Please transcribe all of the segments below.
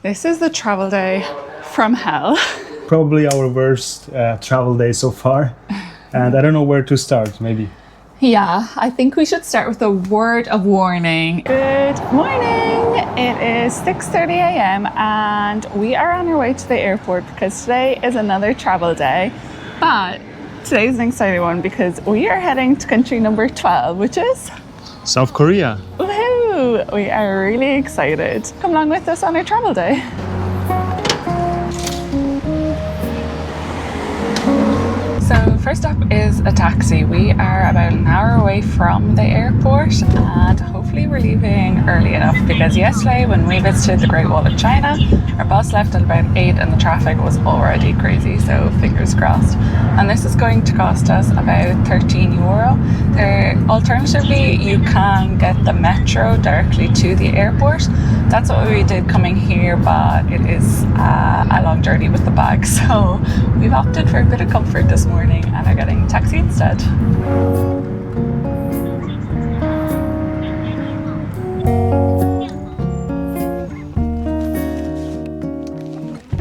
This is the travel day from hell. Probably our worst travel day so far. And I don't know where to start, maybe. Yeah, I think we should start with a word of warning. Good morning! It is 6:30 a.m. and we are on our way to the airport because today is another travel day. But today is an exciting one because we are heading to country number 12, which is South Korea. Woohoo! We are really excited. Come along with us on our travel day. So first up is a taxi. We are about an hour away from the airport and hopefully we're leaving early enough because yesterday when we visited the Great Wall of China, our bus left at about 8 and the traffic was already crazy, so fingers crossed. And this is going to cost us about €13. Alternatively, you can get the metro directly to the airport. That's what we did coming here, but it is a long journey with the bag, so we've opted for a bit of comfort this morning and are getting a taxi instead.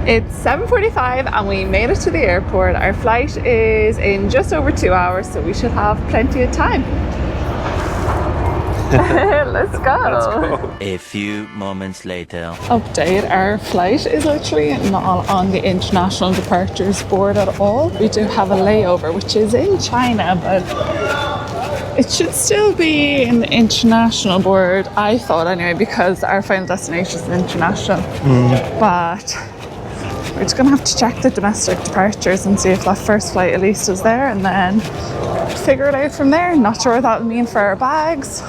It's 7:45 and we made it to the airport. Our flight is in just over 2 hours, so we should have plenty of time. Let's go. A few moments later. Update, our flight is literally not on the international departures board at all. We do have a layover, which is in China, but it should still be in the international board, I thought anyway, because our final destination is international. But we're just gonna have to check the domestic departures and see if that first flight at least is there and then figure it out from there. Not sure what that would mean for our bags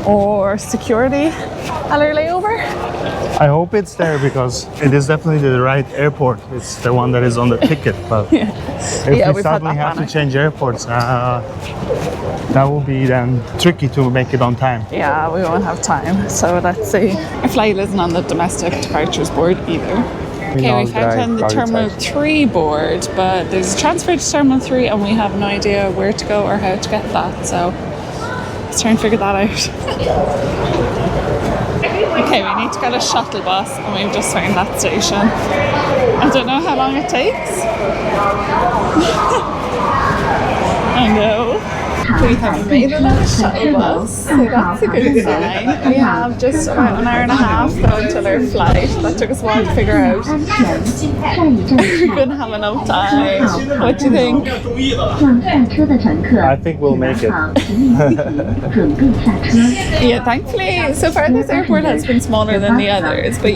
or security at our layover. I hope it's there because it is definitely the right airport. It's the one that is on the ticket. But if we suddenly have to change airports, that will be then tricky to make it on time. Yeah, we won't have time. So let's see. Our flight isn't on the domestic departures board either. Okay, we found on the Terminal 3 board, but there's a transfer to Terminal 3 and we have no idea where to go or how to get that, so let's try and figure that out. Okay, we need to get a shuttle bus and we've just found that station. I don't know how long it takes. I know. We have made it on a shuttle bus, so that's a good sign. We have just about an hour and a half though until our flight. That took us a while to figure out. We're going to have enough time. What do you think? I think we'll make it. Yeah, thankfully, so far this airport has been smaller than the others, but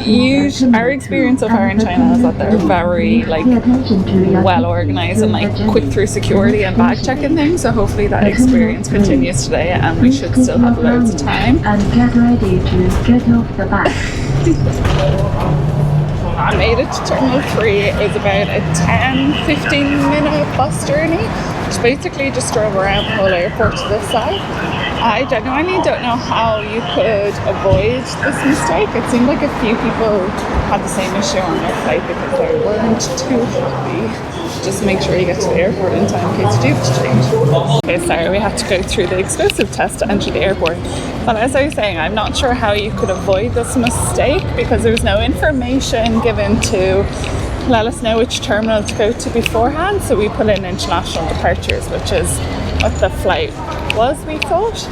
our experience so far in China is that they're very well organized and quick through security and bag checking things, so hopefully that experience continues today and we should still have loads of time. And get ready to get off the bus. I made it to Terminal 3. It was about a 10-15 minute bus journey, which basically just drove around the whole airport to this side. I genuinely don't know how you could avoid this mistake. It seemed like a few people had the same issue on their flight because they weren't too happy. Just make sure you get to the airport in time in case you do have to change. Okay, sorry, we had to go through the explosive test to enter the airport. But as I was saying, I'm not sure how you could avoid this mistake because there was no information given to let us know which terminal to go to beforehand. So we put in international departures, which is what the flight was, we thought.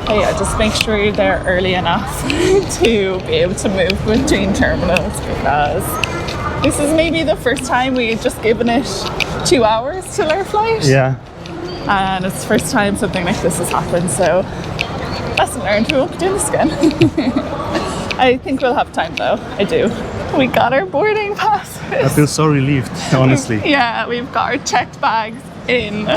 But yeah, just make sure you're there early enough to be able to move between terminals because this is maybe the first time we had just given it 2 hours till our flight. Yeah. And it's the first time something like this has happened, so lesson learned, we won't be doing this again. I think we'll have time though, I do. We got our boarding passes. I feel so relieved, honestly. Yeah, we've got our checked bags in.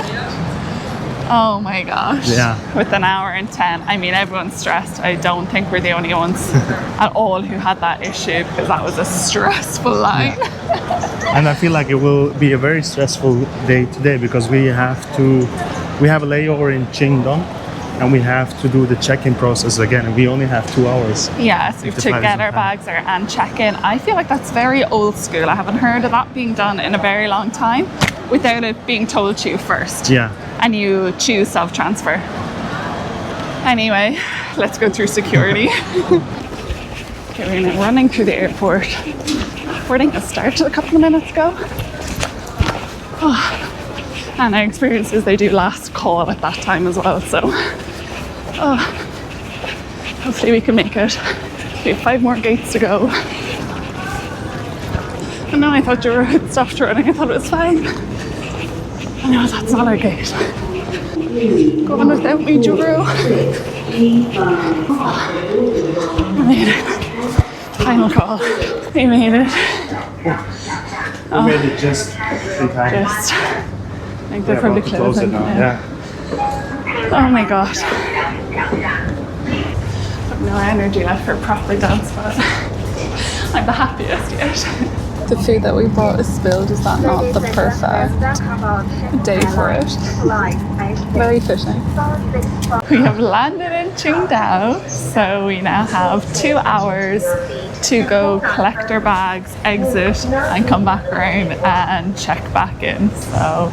Oh my gosh. Yeah. With an hour and 10. I mean, everyone's stressed. I don't think we're the only ones at all who had that issue because that was a stressful line. Yeah. And I feel like it will be a very stressful day today because we have a layover in Qingdao and we have to do the check-in process again and we only have 2 hours. Yeah, so we have to get our bags there and check in. I feel like that's very old school. I haven't heard of that being done in a very long time without it being told to you first. Yeah. And you choose self-transfer. Anyway, let's go through security. Okay, we're now running through the airport. Boarding has started a couple of minutes ago. Oh, and our experience is they do last call at that time as well, so hopefully we can make it. We have 5 more gates to go. And now I thought Djuro had stopped running. I thought it was fine. I know that's not our gate. Go on without me, Djuro. I made it. Final call. We made it. We made it just in time. Just. I think they're probably close it closing. now. Yeah. Oh my god. I've no energy left for a proper dance, but I'm the happiest yet. The food that we brought is spilled. Is that not the perfect day for it? Very fitting. We have landed in Qingdao, so we now have 2 hours to go collect our bags, exit, and come back around and check back in. So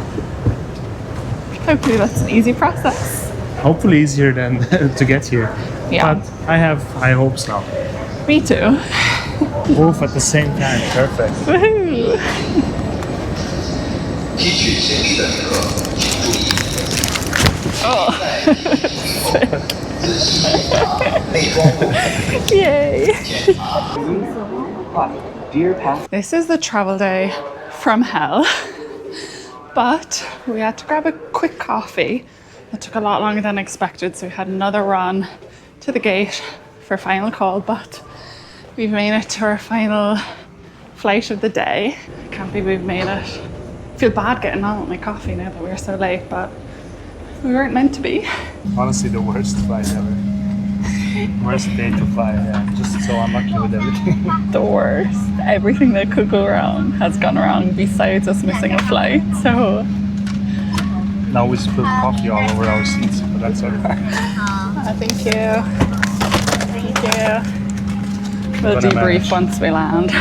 hopefully that's an easy process. Hopefully easier than to get here. Yeah. But I have high hopes now. Me too. Both at the same time. Perfect. Woohoo! Oh. Yay! This is the travel day from hell, but we had to grab a quick coffee. It took a lot longer than expected, so we had another run to the gate for final call, but we've made it to our final flight of the day. I can't believe we've made it. I feel bad getting on with my coffee now that we were so late, but we weren't meant to be. Honestly, the worst flight ever. Worst day to fly. Yeah. Just so unlucky with everything. The worst. Everything that could go wrong has gone wrong besides us missing a flight, so. Now we spilled coffee all over our seats, but that's alright. Thank you. Thank you. We'll debrief once we land.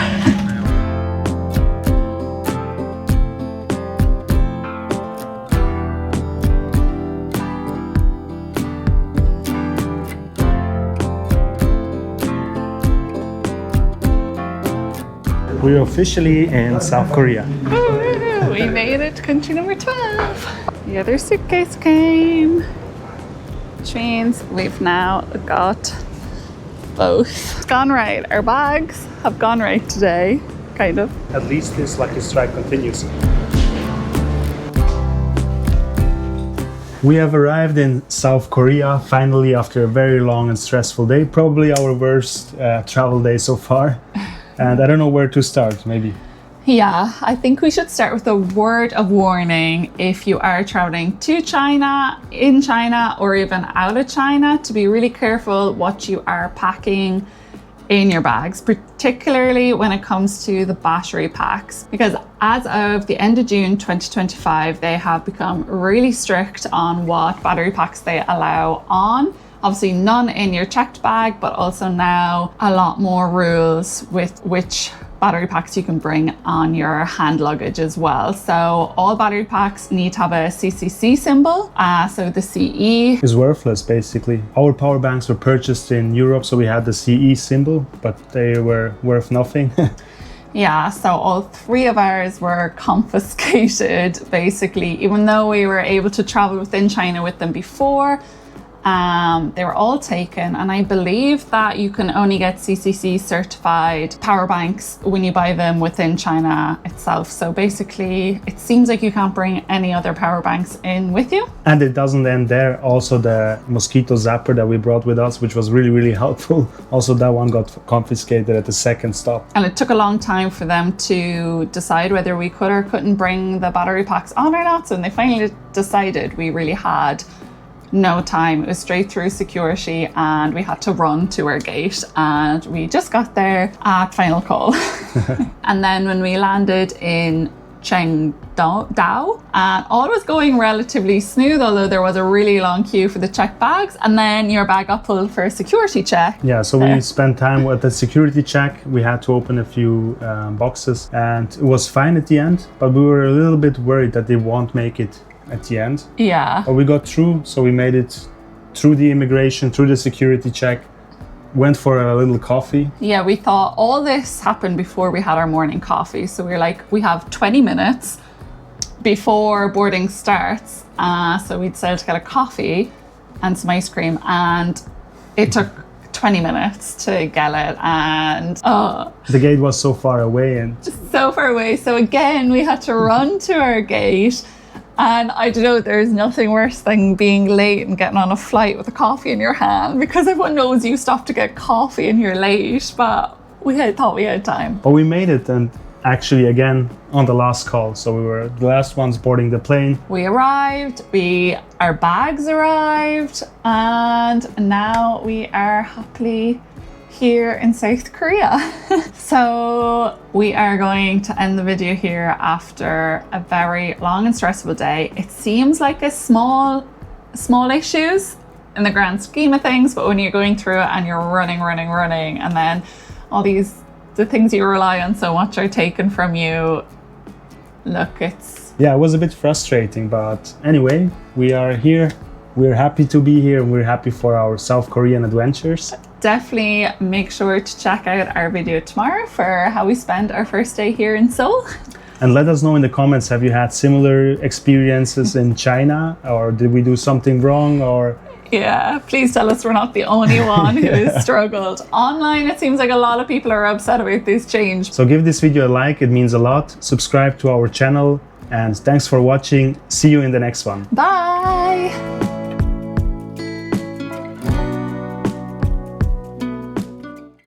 We're officially in South Korea. Woo! We made it to country number 12. The other suitcase came, which means we've now got both. It's gone right. Our bags have gone right today, kind of. At least this lucky strike continues. We have arrived in South Korea finally after a very long and stressful day. Probably our worst travel day so far. And I don't know where to start, maybe. Yeah, I think we should start with a word of warning if you are traveling to China, in China, or even out of China, to be really careful what you are packing in your bags, particularly when it comes to the battery packs, because as of the end of June 2025, they have become really strict on what battery packs they allow on. Obviously none in your checked bag, but also now a lot more rules with which battery packs you can bring on your hand luggage as well. So all battery packs need to have a CCC symbol. So the CE is worthless, basically. Our power banks were purchased in Europe, so we had the CE symbol, but they were worth nothing. Yeah, so all 3 of ours were confiscated, basically, even though we were able to travel within China with them before. They were all taken, and I believe that you can only get CCC certified power banks when you buy them within China itself. So basically, it seems like you can't bring any other power banks in with you. And it doesn't end there. Also the mosquito zapper that we brought with us, which was really, really helpful. Also that one got confiscated at the second stop. And it took a long time for them to decide whether we could or couldn't bring the battery packs on or not. So when they finally decided, we really had no time. It was straight through security and we had to run to our gate, and we just got there at final call. And then when we landed in Qingdao, and all was going relatively smooth, although there was a really long queue for the checked bags, and then your bag got pulled for a security check. Yeah, so we spent time with the security check. We had to open a few boxes, and it was fine at the end, but we were a little bit worried that they won't make it at the end. Yeah. But we got through, so we made it through the immigration, through the security check, went for a little coffee. Yeah, we thought all this happened before we had our morning coffee. So we were like, we have 20 minutes before boarding starts. So we decided to get a coffee and some ice cream, and it took 20 minutes to get it, and the gate was so far away and so far away. So again, we had to run to our gate. And I don't know, there's nothing worse than being late and getting on a flight with a coffee in your hand, because everyone knows you stop to get coffee and you're late, but thought we had time. But we made it, and actually again on the last call. So we were the last ones boarding the plane. We arrived, our bags arrived, and now we are happily here in South Korea. So we are going to end the video here after a very long and stressful day. It seems like a small issues in the grand scheme of things, but when you're going through it and you're running, and then all the things you rely on so much are taken from you, look, yeah, it was a bit frustrating, but anyway, we are here. We're happy to be here, and we're happy for our South Korean adventures. Definitely make sure to check out our video tomorrow for how we spent our first day here in Seoul. And let us know in the comments, have you had similar experiences in China, or did we do something wrong, or... Yeah, please tell us we're not the only one who has struggled. Online, it seems like a lot of people are upset about this change. So give this video a like, it means a lot. Subscribe to our channel, and thanks for watching. See you in the next one. Bye!